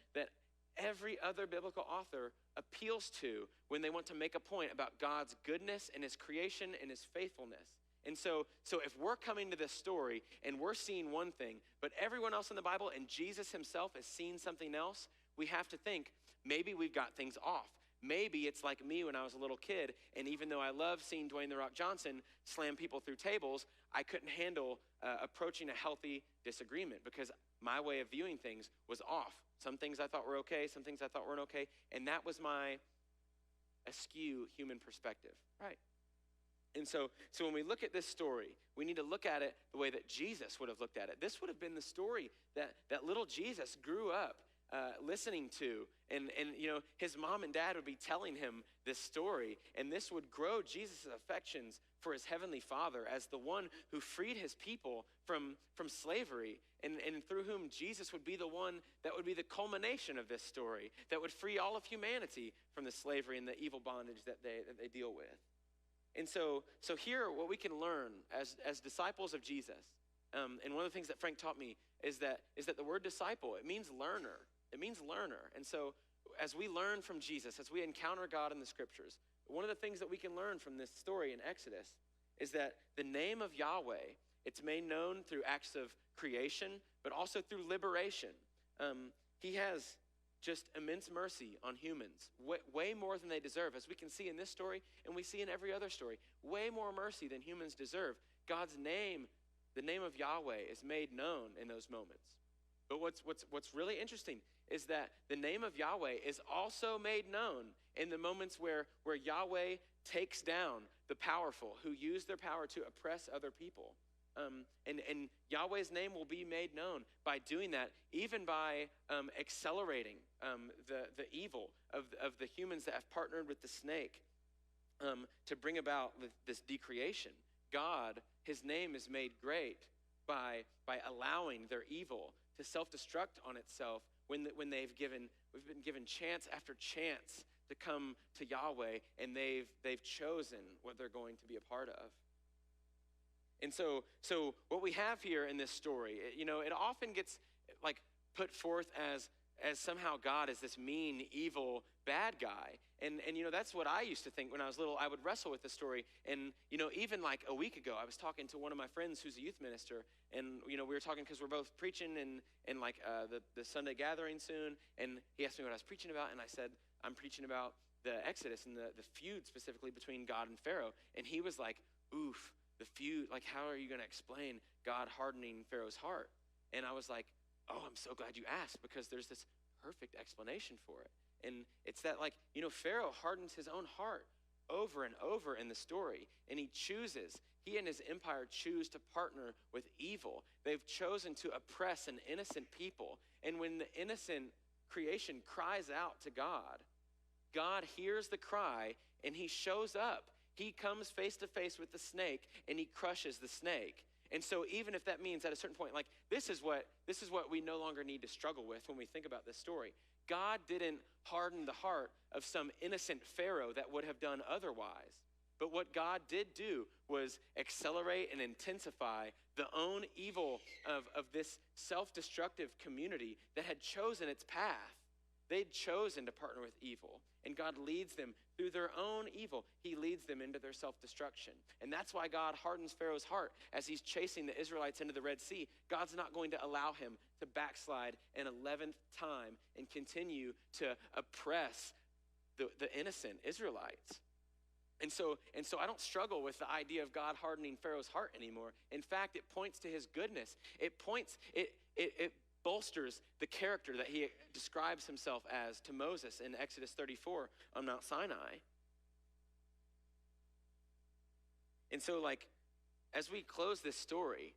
every other biblical author appeals to when they want to make a point about God's goodness and his creation and his faithfulness. And so if we're coming to this story and we're seeing one thing, but everyone else in the Bible and Jesus himself is seeing something else, we have to think, maybe we've got things off. Maybe it's like me when I was a little kid, and even though I love seeing Dwayne "The Rock" Johnson slam people through tables, I couldn't handle approaching a healthy disagreement because my way of viewing things was off. Some things I thought were okay, some things I thought weren't okay, and that was my askew human perspective, right? And so when we look at this story, we need to look at it the way that Jesus would have looked at it. This would have been the story that little Jesus grew up listening to. And his mom and dad would be telling him this story. And this would grow Jesus' affections for his heavenly Father as the one who freed his people from slavery. And through whom Jesus would be the one that would be the culmination of this story, that would free all of humanity from the slavery and the evil bondage that they deal with. And so here, what we can learn as disciples of Jesus, and one of the things that Frank taught me is that the word disciple, it means learner. It means learner. And so as we learn from Jesus, as we encounter God in the scriptures, one of the things that we can learn from this story in Exodus is that the name of Yahweh, it's made known through acts of creation, but also through liberation. He has just immense mercy on humans, way more than they deserve, as we can see in this story and we see in every other story. Way more mercy than humans deserve. God's name, the name of Yahweh, is made known in those moments. But what's really interesting is that the name of Yahweh is also made known in the moments where Yahweh takes down the powerful who use their power to oppress other people. And Yahweh's name will be made known by doing that, even by accelerating the evil of the humans that have partnered with the snake to bring about this decreation. God, his name is made great by allowing their evil to self-destruct on itself when we've been given chance after chance to come to Yahweh, and they've chosen what they're going to be a part of. And so what we have here in this story, it often gets like put forth as somehow God is this mean, evil, bad guy. And that's what I used to think when I was little. I would wrestle with the story. And, even like a week ago, I was talking to one of my friends who's a youth minister. And, we were talking because we're both preaching in like the Sunday gathering soon. And he asked me what I was preaching about. And I said, I'm preaching about the Exodus and the feud specifically between God and Pharaoh. And he was like, oof, the feud, like how are you going to explain God hardening Pharaoh's heart? And I was like, oh, I'm so glad you asked, because there's this perfect explanation for it. And it's that Pharaoh hardens his own heart over and over in the story. And he and his empire choose to partner with evil. They've chosen to oppress an innocent people. And when the innocent creation cries out to God, God hears the cry and he shows up. He comes face to face with the snake and he crushes the snake. And so even if that means at a certain point, this is what we no longer need to struggle with when we think about this story. God didn't harden the heart of some innocent Pharaoh that would have done otherwise. But what God did do was accelerate and intensify the own evil of this self-destructive community that had chosen its path. They'd chosen to partner with evil, and God leads them through their own evil. He leads them into their self-destruction. And that's why God hardens Pharaoh's heart as he's chasing the Israelites into the Red Sea. God's not going to allow him to backslide an 11th time and continue to oppress the innocent Israelites. And so I don't struggle with the idea of God hardening Pharaoh's heart anymore. In fact, it points to his goodness. It bolsters the character that he describes himself as to Moses in Exodus 34 on Mount Sinai. And so, like, as we close this story,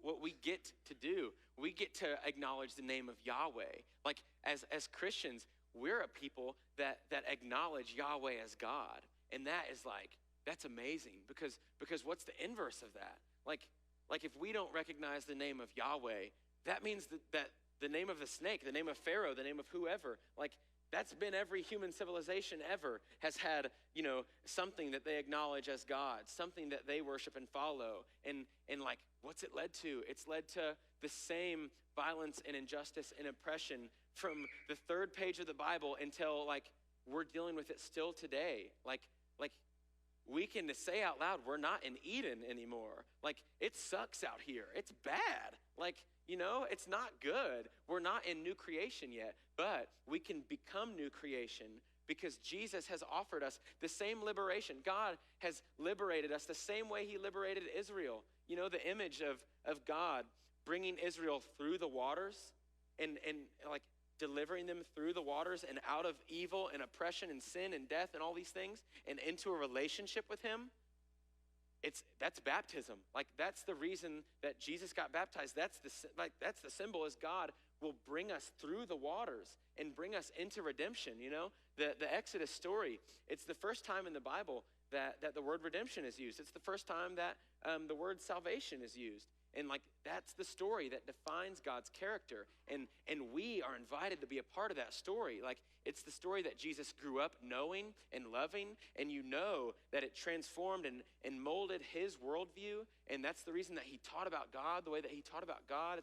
what we get to do, we get to acknowledge the name of Yahweh. Like, as Christians, we're a people that acknowledge Yahweh as God. And that is like, that's amazing, because what's the inverse of that? Like if we don't recognize the name of Yahweh, that means that the name of the snake, the name of Pharaoh, the name of whoever, like, that's been every human civilization ever has had, something that they acknowledge as God, something that they worship and follow. And like, what's it led to? It's led to the same violence and injustice and oppression from the third page of the Bible until, like, we're dealing with it still today. Like we can say out loud, we're not in Eden anymore. Like, it sucks out here. It's bad. Like, it's not good. We're not in new creation yet, but we can become new creation because Jesus has offered us the same liberation. God has liberated us the same way he liberated Israel. The image of God bringing Israel through the waters and like delivering them through the waters and out of evil and oppression and sin and death and all these things and into a relationship with him. That's baptism. Like, that's the reason that Jesus got baptized. That's the symbol, is God will bring us through the waters and bring us into redemption. The Exodus story, it's the first time in the Bible that the word redemption is used. It's the first time that the word salvation is used. And like, that's the story that defines God's character. And we are invited to be a part of that story. Like, it's the story that Jesus grew up knowing and loving, and that it transformed and molded his worldview. And that's the reason that he taught about God the way that he taught about God.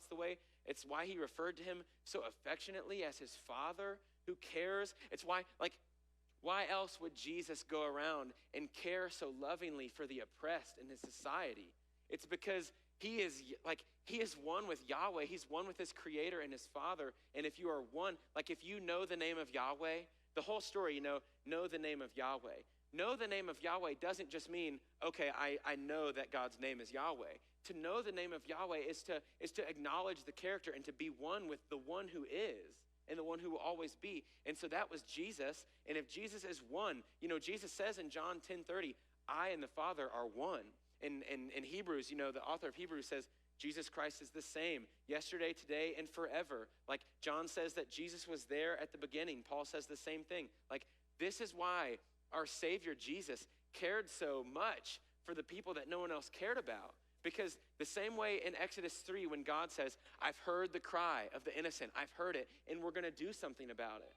It's why he referred to him so affectionately as his Father who cares. It's why else would Jesus go around and care so lovingly for the oppressed in his society? It's because he is one with Yahweh. He's one with his creator and his Father. And if you are one, like, if you know the name of Yahweh, the whole story, know the name of Yahweh. Know the name of Yahweh doesn't just mean, okay, I know that God's name is Yahweh. To know the name of Yahweh is to acknowledge the character and to be one with the one who is and the one who will always be. And so that was Jesus. And if Jesus is one, Jesus says in John 10:30, I and the Father are one. In Hebrews, the author of Hebrews says, Jesus Christ is the same yesterday, today, and forever. Like, John says that Jesus was there at the beginning. Paul says the same thing. Like, this is why our Savior Jesus cared so much for the people that no one else cared about. Because the same way in Exodus 3, when God says, I've heard the cry of the innocent, I've heard it, and we're going to do something about it.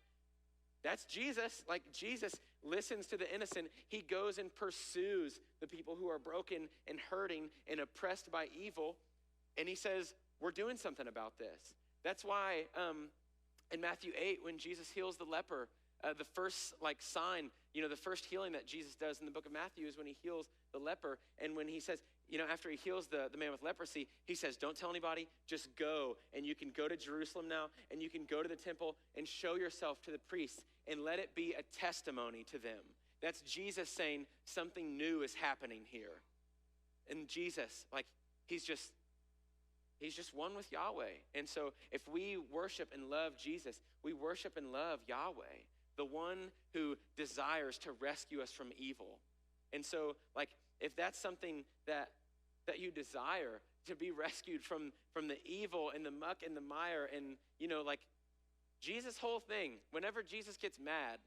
That's Jesus. Like, Jesus listens to the innocent. He goes and pursues the people who are broken and hurting and oppressed by evil. And he says, we're doing something about this. That's why in Matthew 8, when Jesus heals the leper, the first sign, the first healing that Jesus does in the book of Matthew is when he heals the leper. And when he says, after he heals the man with leprosy, he says, don't tell anybody, just go. And you can go to Jerusalem now, and you can go to the temple and show yourself to the priests and let it be a testimony to them. That's Jesus saying something new is happening here. And Jesus, he's just one with Yahweh. And so if we worship and love Jesus, we worship and love Yahweh, the one who desires to rescue us from evil. And so, if that's something that you desire, to be rescued from the evil and the muck and the mire, and Jesus' whole thing, whenever Jesus gets mad,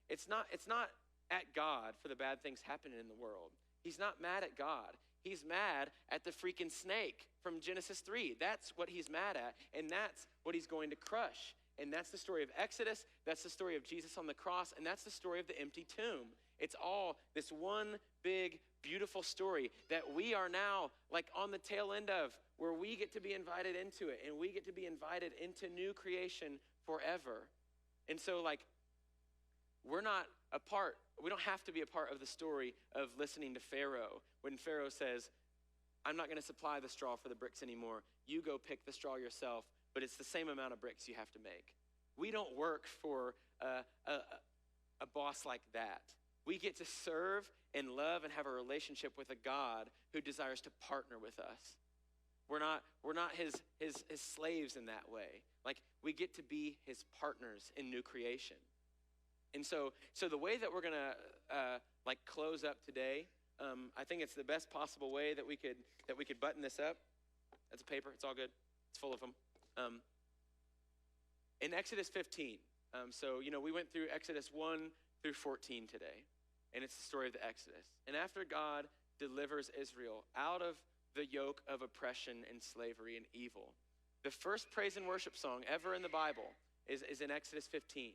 it's not at God for the bad things happening in the world. He's not mad at God. He's mad at the freaking snake from Genesis 3. That's what he's mad at, and that's what he's going to crush. And that's the story of Exodus, that's the story of Jesus on the cross, and that's the story of the empty tomb. It's all this one big, beautiful story that we are now on the tail end of, where we get to be invited into it, and we get to be invited into new creation forever. And so we don't have to be a part of the story of listening to Pharaoh when Pharaoh says, I'm not going to supply the straw for the bricks anymore. You go pick the straw yourself, but it's the same amount of bricks you have to make. we don't work for a boss like that. We get to serve and love and have a relationship with a God who desires to partner with us. We're not his slaves in that way. Like, we get to be his partners in new creation. And so the way that we're gonna close up today, I think it's the best possible way that we could button this up. That's a paper. It's all good. It's full of them. In Exodus 15, we went through Exodus 1 through 14 today, and it's the story of the Exodus. And after God delivers Israel out of the yoke of oppression and slavery and evil, the first praise and worship song ever in the Bible is in Exodus 15.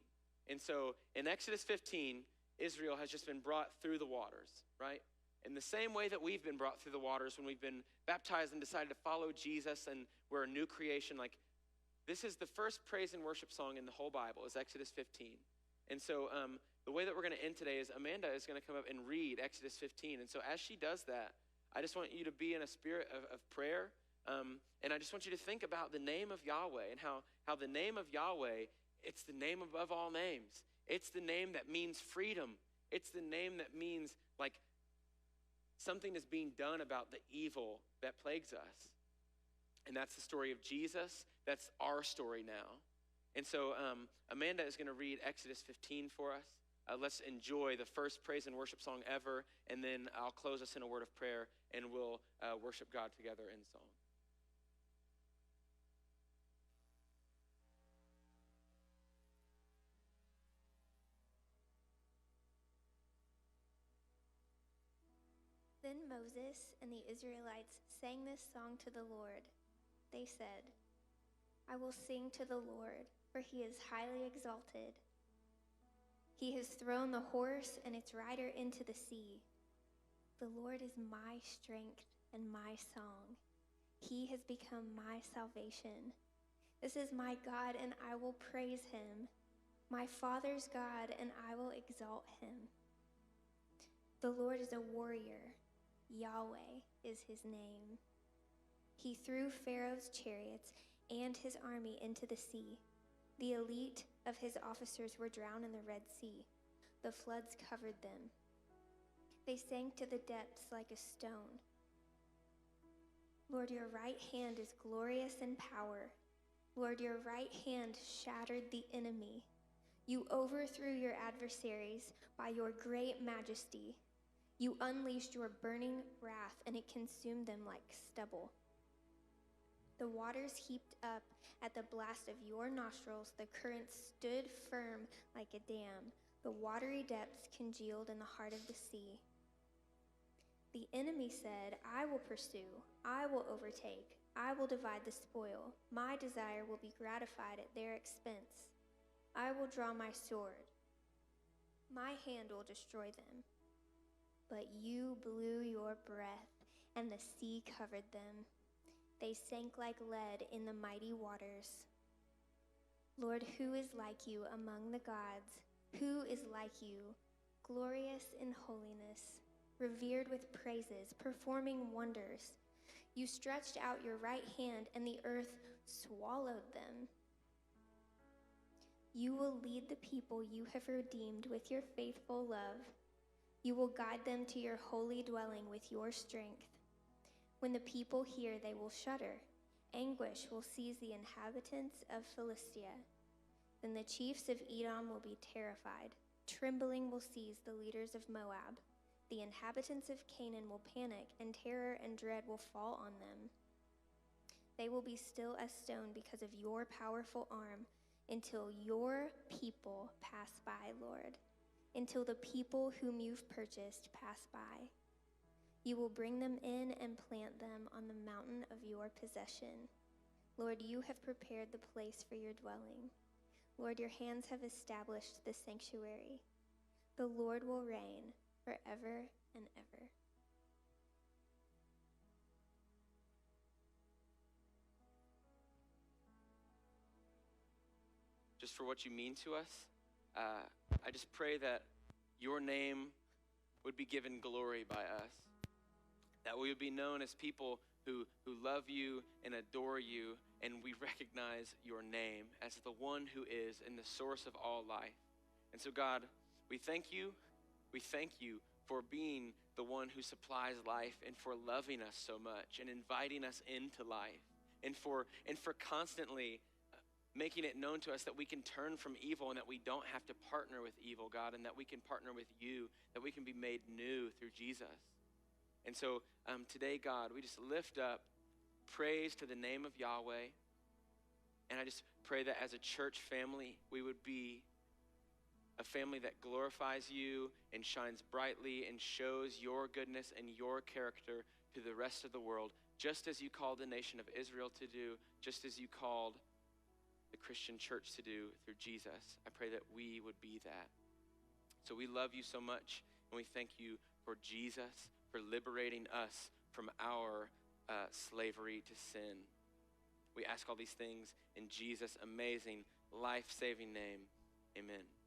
And so in Exodus 15, Israel has just been brought through the waters, right? In the same way that we've been brought through the waters when we've been baptized and decided to follow Jesus and we're a new creation, like, this is the first praise and worship song in the whole Bible, is Exodus 15. And so the way that we're going to end today is Amanda is going to come up and read Exodus 15. And so as she does that, I just want you to be in a spirit of prayer. And I just want you to think about the name of Yahweh and how the name of Yahweh, it's the name above all names. It's the name that means freedom. It's the name that means, like, something is being done about the evil that plagues us. And that's the story of Jesus. That's our story now. And so Amanda is going to read Exodus 15 for us. Let's enjoy the first praise and worship song ever, and then I'll close us in a word of prayer, and we'll worship God together in song. Then Moses and the Israelites sang this song to the Lord. They said, "I will sing to the Lord, for he is highly exalted. He has thrown the horse and its rider into the sea. The Lord is my strength and my song. He has become my salvation. This is my God, and I will praise him, my Father's God, and I will exalt him. The Lord is a warrior. Yahweh is his name. He threw Pharaoh's chariots and his army into the sea. The elite of his officers were drowned in the Red Sea. The floods covered them. They sank to the depths like a stone. Lord, your right hand is glorious in power. Lord, your right hand shattered the enemy. You overthrew your adversaries by your great majesty. You unleashed your burning wrath, and it consumed them like stubble. The waters heaped up at the blast of your nostrils. The currents stood firm like a dam. The watery depths congealed in the heart of the sea. The enemy said, I will pursue, I will overtake, I will divide the spoil. My desire will be gratified at their expense. I will draw my sword. My hand will destroy them. But you blew your breath, and the sea covered them. They sank like lead in the mighty waters. Lord, who is like you among the gods? Who is like you, glorious in holiness, revered with praises, performing wonders? You stretched out your right hand, and the earth swallowed them. You will lead the people you have redeemed with your faithful love. You will guide them to your holy dwelling with your strength. When the people hear, they will shudder. Anguish will seize the inhabitants of Philistia. Then the chiefs of Edom will be terrified. Trembling will seize the leaders of Moab. The inhabitants of Canaan will panic, and terror and dread will fall on them. They will be still as stone because of your powerful arm, until your people pass by, Lord, until the people whom you've purchased pass by. You will bring them in and plant them on the mountain of your possession. Lord, you have prepared the place for your dwelling. Lord, your hands have established the sanctuary. The Lord will reign forever and ever. Just for what you mean to us, I just pray that your name would be given glory by us. that we would be known as people who love you and adore you, and we recognize your name as the one who is and the source of all life. And so God, we thank you. We thank you for being the one who supplies life and for loving us so much and inviting us into life and for constantly making it known to us that we can turn from evil and that we don't have to partner with evil, God, and that we can partner with you, that we can be made new through Jesus. And so today, God, we just lift up praise to the name of Yahweh. And I just pray that as a church family, we would be a family that glorifies you and shines brightly and shows your goodness and your character to the rest of the world, just as you called the nation of Israel to do, just as you called the Christian church to do through Jesus. I pray that we would be that. So we love you so much, and we thank you for Jesus, for liberating us from our slavery to sin. We ask all these things in Jesus' amazing, life-saving name. Amen.